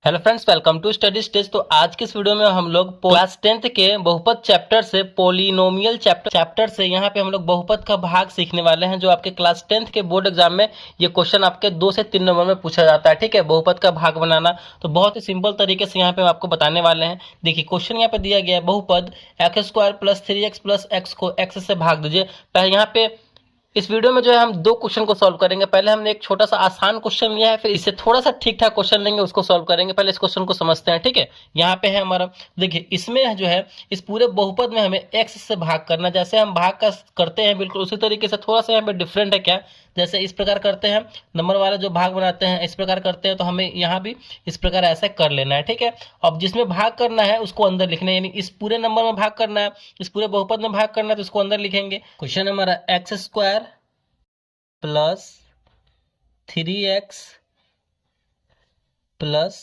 Hello friends, welcome to Study Stage. तो आज की इस वीडियो में हम लोग क्लास 10th के बहुपद चैप्टर से पोलिनोमियल चैप्टर से यहाँ पे हम लोग बहुपद का भाग सीखने वाले हैं, जो आपके क्लास 10th के बोर्ड एग्जाम में ये क्वेश्चन आपके 2 से 3 नंबर में पूछा जाता है। ठीक है, बहुपद का भाग बनाना तो बहुत ही सिंपल तरीके से यहाँ पे हम आपको बताने वाले हैं। देखिए क्वेश्चन यहाँ पे दिया गया है, बहुपद x square plus 3x plus x को एक्स से भाग दीजिए। पहले यहाँ पे इस वीडियो में जो है हम 2 क्वेश्चन को सॉल्व करेंगे। पहले हमने एक छोटा सा आसान क्वेश्चन लिया है, फिर इससे थोड़ा सा ठीक ठाक क्वेश्चन लेंगे, उसको सॉल्व करेंगे। पहले इस क्वेश्चन को समझते हैं। ठीक है, यहाँ पे है हमारा, देखिए इसमें जो है इस पूरे बहुपद में हमें x से भाग करना, जैसे हम भाग का करते हैं बिल्कुल उसी तरीके से। थोड़ा सा यहाँ पे डिफरेंट है क्या, जैसे इस प्रकार करते हैं नंबर वाले जो भाग बनाते हैं इस प्रकार करते हैं, तो हमें यहाँ भी इस प्रकार ऐसा कर लेना है। ठीक है, अब जिसमें भाग करना है उसको अंदर लिखना है, यानी इस पूरे नंबर में भाग करना है, इस पूरे बहुपद में भाग करना है, तो इसको अंदर लिखेंगे। क्वेश्चन हमारा x square plus 3x plus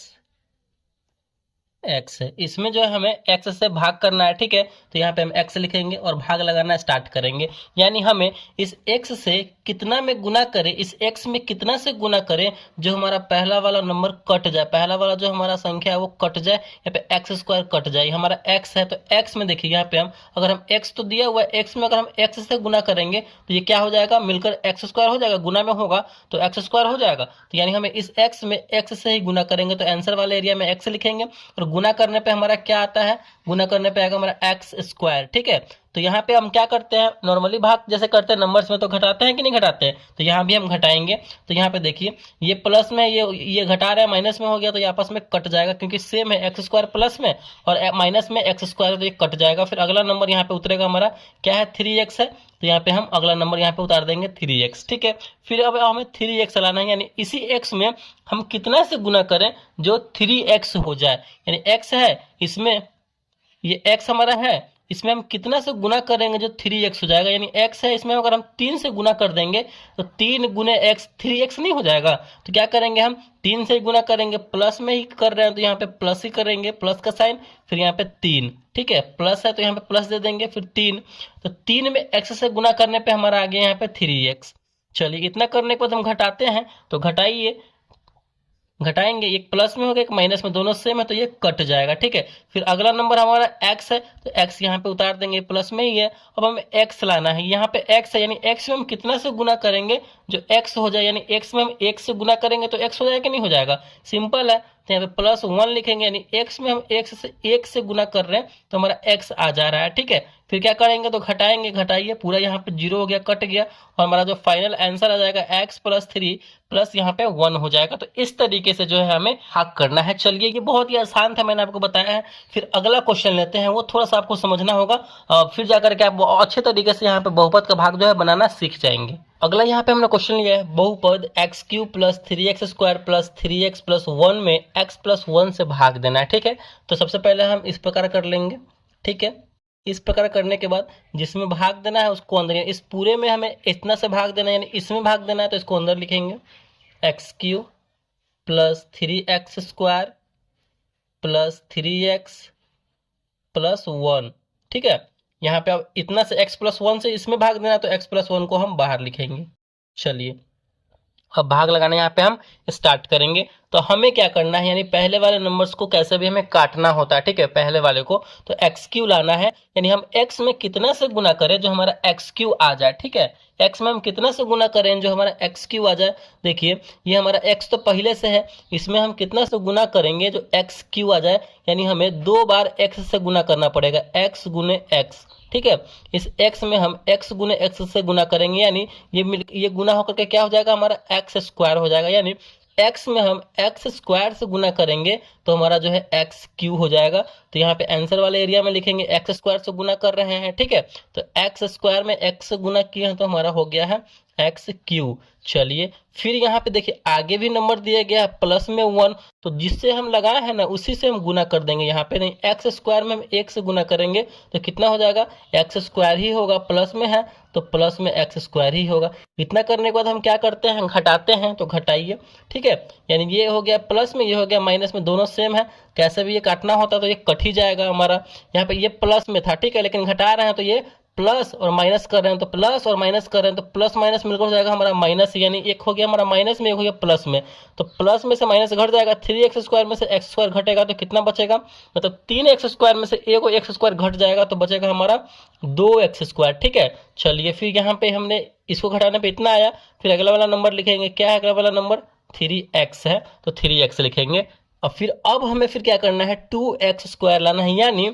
x है, इसमें जो है हमें x से भाग करना है। ठीक है, तो यहाँ पे हम x लिखेंगे और भाग लगाना स्टार्ट करेंगे, यानी हमें इस x से कितना में गुना करें, इस x में कितना से गुना करें जो हमारा पहला वाला नंबर कट जाए, पहला वाला जो हमारा संख्या है वो कट जाए, यहाँ पे एक्स स्क्वायर कट जाए। हमारा x है तो x में देखिए यहाँ पे हम अगर हम x तो दिया हुआ है, x में अगर हम x से गुना करेंगे तो ये क्या हो जाएगा, मिलकर एक्स स्क्वायर हो जाएगा, गुना में होगा तो एक्स स्क्वायर हो जाएगा। तो यानी हमें इस x में x से ही गुना करेंगे, तो आंसर वाले एरिया में x लिखेंगे और गुना करने पे हमारा क्या आता है, गुना करने पे आएगा हमारा एक्स स्क्वायर। ठीक है, तो यहाँ पे हम क्या करते हैं, नॉर्मली भाग जैसे करते हैं नंबर्स में तो घटाते हैं कि नहीं घटाते हैं, तो यहाँ भी हम घटाएंगे। तो यहाँ पे देखिए ये प्लस में ये घटा रहा है, माइनस में हो गया तो ये आपस में कट जाएगा, क्योंकि सेम है एक्स स्क्वायर प्लस में और माइनस में एक्स स्क्वायर, तो ये कट जाएगा। फिर अगला नंबर यहाँ पे उतरेगा हमारा क्या है, 3x है, तो यहाँ पे हम अगला नंबर यहाँ पे उतार देंगे 3x। ठीक है, फिर अब हमें 3x लाना है, यानी इसी x में हम कितना से गुना करें जो 3x हो जाए, यानी x है इसमें, ये x हमारा है, इसमें हम कितना से गुना करेंगे जो 3x हो जाएगा, यानी x है इसमें अगर हम 3 से गुना कर देंगे तो 3 गुने x 3x नहीं हो जाएगा। तो क्या करेंगे, हम 3 से गुना करेंगे, प्लस में ही कर रहे हैं तो यहाँ पे प्लस ही करेंगे, प्लस का साइन, फिर यहाँ पे 3। ठीक है, प्लस है तो यहाँ पे प्लस दे देंगे, फिर 3, तो 3 में x से गुना करने पे हमारा आ गया यहाँ पे 3x। चलिए इतना करने के बाद हम घटाते हैं, तो घटाइए, घटाएंगे, एक प्लस में होगा एक माइनस में, दोनों सेम है तो ये कट जाएगा। ठीक है, फिर अगला नंबर हमारा x है, तो x यहाँ पे उतार देंगे, प्लस में ही है। अब हमें x लाना है, यहाँ पे x है, यानी x में हम कितना से गुना करेंगे जो x हो जाए, यानी x में हम 1 से गुना करेंगे तो x हो जाएगा कि नहीं हो जाएगा, सिंपल है। तो यहाँ पे +1 लिखेंगे, यानी x में हम 1 से गुना कर रहे हैं तो हमारा x आ जा रहा है। ठीक है, फिर क्या करेंगे, तो घटाएंगे, घटाइए, पूरा यहाँ पे 0 हो गया, कट गया, और हमारा जो फाइनल आंसर आ जाएगा x + 3 प्लस यहाँ पे 1 हो जाएगा। तो इस तरीके से जो है हमें भाग करना है। चलिए ये बहुत ही आसान था, मैंने आपको बताया है। फिर अगला क्वेश्चन लेते हैं, वो थोड़ा सा आपको समझना होगा, फिर जाकर के आप अच्छे तरीके से यहाँ पे बहुपद का भाग जो है बनाना सीख जाएंगे। अगला यहाँ पे हमने क्वेश्चन लिया है, बहुपद x³ plus 3x² plus 3x plus 1 में x प्लस 1 से भाग देना है। ठीक है, तो सबसे पहले हम इस प्रकार कर लेंगे। ठीक है, इस प्रकार करने के बाद जिसमें भाग देना है उसको अंदर, इस पूरे में हमें इतना से भाग देना है, यानी इसमें भाग देना है तो इसको अंदर लिखेंगे, x³ plus 3x² plus 3x plus 1। ठीक है, यहाँ पे अब इतना से x प्लस 1 से इसमें भाग देना है तो x प्लस 1 को हम बाहर लिखेंगे। चलिए अब भाग लगाना यहाँ पे हम स्टार्ट करेंगे। तो हमें क्या करना है, यानी पहले वाले नंबर्स को कैसे भी हमें काटना होता है। ठीक है, पहले वाले को तो x³ लाना है, यानी हम x में कितना से गुना करें जो हमारा x³ आ जाए। ठीक है, x में हम कितना से गुना करें जो हमारा x³ आ जाए। देखिए ये हमारा x तो पहले से है, इसमें हम कितना से गुना करेंगे जो x³ आ जाए, यानी हमें 2 बार x से गुना करना पड़ेगा, x गुने x। ठीक है, इस x में हम x गुने x से गुना करेंगे, यानी ये गुना होकर के क्या हो जाएगा, हमारा x स्क्वायर हो जाएगा, यानी x में हम x स्क्वायर से गुना करेंगे तो हमारा जो है x³ हो जाएगा। तो यहाँ पे आंसर वाले एरिया में लिखेंगे x स्क्वायर से गुना कर रहे हैं। ठीक है, तो x स्क्वायर में x से गुना किए हैं तो हमारा हो गया है x³। चलिए फिर यहाँ पे देखिए आगे भी नंबर दिया गया है प्लस में 1, तो जिससे हम लगाए हैं ना उसी से हम गुना कर देंगे। यहाँ पे नहीं, एक्स स्क्वायर में हम 1 से गुना करेंगे तो कितना हो जाएगा, एक्स स्क्वायर ही होगा, प्लस में है तो प्लस में एक्स स्क्वायर ही होगा। इतना करने के बाद हम क्या करते हैं, घटाते हैं, तो घटाइए। ठीक है, यानी ये हो गया प्लस में, ये हो गया माइनस में, दोनों सेम है, कैसे भी ये काटना होता तो ये कट ही जाएगा हमारा। यहाँ पे ये प्लस में था, ठीक है, लेकिन घटा रहे हैं तो ये प्लस और माइनस कर रहे हैं तो प्लस और माइनस कर रहे हैं तो प्लस माइनस मिलकर हो जाएगा हमारा माइनस, यानी एक हो गया हमारा माइनस में, एक हो गया प्लस में। तो प्लस में से माइनस घट जाएगा, 3x स्क्वायर में से एक्स स्क्वायर घटेगा तो कितना बचेगा, मतलब 3x स्क्वायर में से एक एक्स स्क्वायर घट जाएगा तो बचेगा हमारा 2x स्क्वायर। ठीक है, चलिए फिर यहाँ पे हमने इसको घटाने पे इतना आया, फिर अगला वाला नंबर लिखेंगे, क्या है अगला वाला नंबर, 3x है तो 3x लिखेंगे। और फिर अब हमें फिर क्या करना है, 2x स्क्वायर लाना है, यानी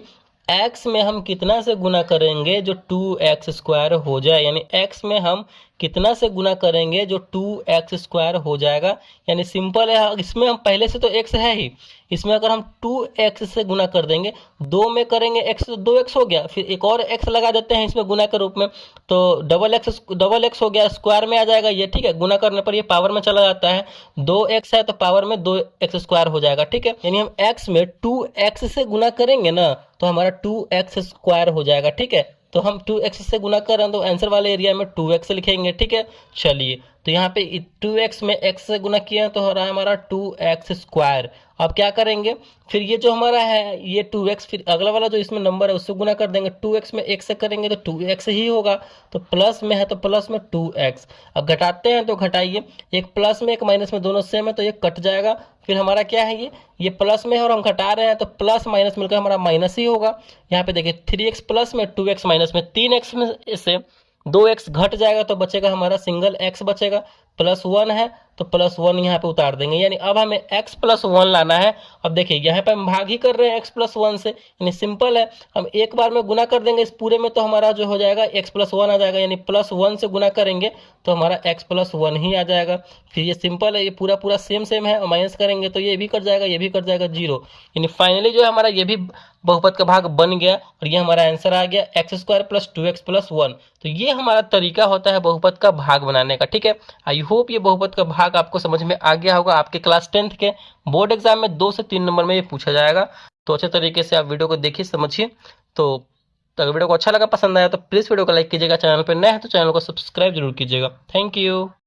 x में हम कितना से गुना करेंगे जो 2x स्क्वायर हो जाए, यानी x में हम कितना से गुना करेंगे जो 2x स्क्वायर हो जाएगा। यानी सिंपल है, इसमें हम पहले से तो x है ही, इसमें अगर हम 2x से गुना कर देंगे, 2 में करेंगे x तो 2x हो गया, फिर एक और x लगा देते हैं इसमें गुना के रूप में, तो डबल एक्स हो गया, स्क्वायर में आ जाएगा ये। ठीक है, गुना करने पर ये पावर में चला जाता है, 2x है तो पावर में 2x स्क्वायर हो जाएगा। ठीक है, यानी हम x में 2x से गुना करेंगे ना तो हमारा 2x स्क्वायर हो जाएगा। ठीक है, तो हम 2x से गुना कर रहे हैं तो आंसर वाले एरिया में 2x लिखेंगे। ठीक है, चलिए तो यहाँ पे 2x में x से गुना किया तो हो रहा है हमारा 2x स्क्वायर। अब क्या करेंगे, फिर ये जो हमारा है ये 2x, फिर अगला वाला जो इसमें नंबर है उससे गुना कर देंगे, 2x में x से करेंगे तो 2x ही होगा, तो प्लस में है तो प्लस में 2x। अब घटाते हैं तो घटाइए, एक प्लस में एक माइनस में दोनों सेम है तो ये कट जाएगा, फिर हमारा क्या है ये प्लस में है और हम घटा रहे हैं तो प्लस माइनस मिलकर हमारा माइनस ही होगा। यहाँ पे देखिए 3x प्लस में 2x माइनस में, 3x में से 2x घट जाएगा तो बचेगा हमारा सिंगल x बचेगा, +1 है तो +1 यहाँ पे उतार देंगे, यानी अब हमें x +1 लाना है। अब देखिए यहाँ पे हम भाग ही कर रहे हैं x +1 से, यानी सिंपल है, हम एक बार में गुना कर देंगे इस पूरे में तो हमारा जो हो जाएगा x +1 आ जाएगा, यानी +1 से गुना करेंगे तो हमारा x +1 ही आ जाएगा। फिर ये सिंपल है, ये पूरा पूरा सेम है, और माइनस करेंगे तो ये भी कट जाएगा, ये भी कट जाएगा 0, यानी फाइनली जो है हमारा ये भी बहुपद का भाग बन गया और ये हमारा आंसर आ गया x² + 2x + 1। तो ये हमारा तरीका होता है बहुपद का भाग बनाने का। ठीक है, आई होप ये बहुपद का भाग आपको समझ में आ गया होगा। आपके क्लास 10th के बोर्ड एग्जाम में 2 से 3 नंबर में ये पूछा जाएगा, तो अच्छे तरीके से आप वीडियो को देखिए, समझिए। तो अगर वीडियो को अच्छा लगा, पसंद आया तो प्लीज़ वीडियो को लाइक कीजिएगा, चैनल पर नए हैं तो चैनल को सब्सक्राइब जरूर कीजिएगा। Thank you.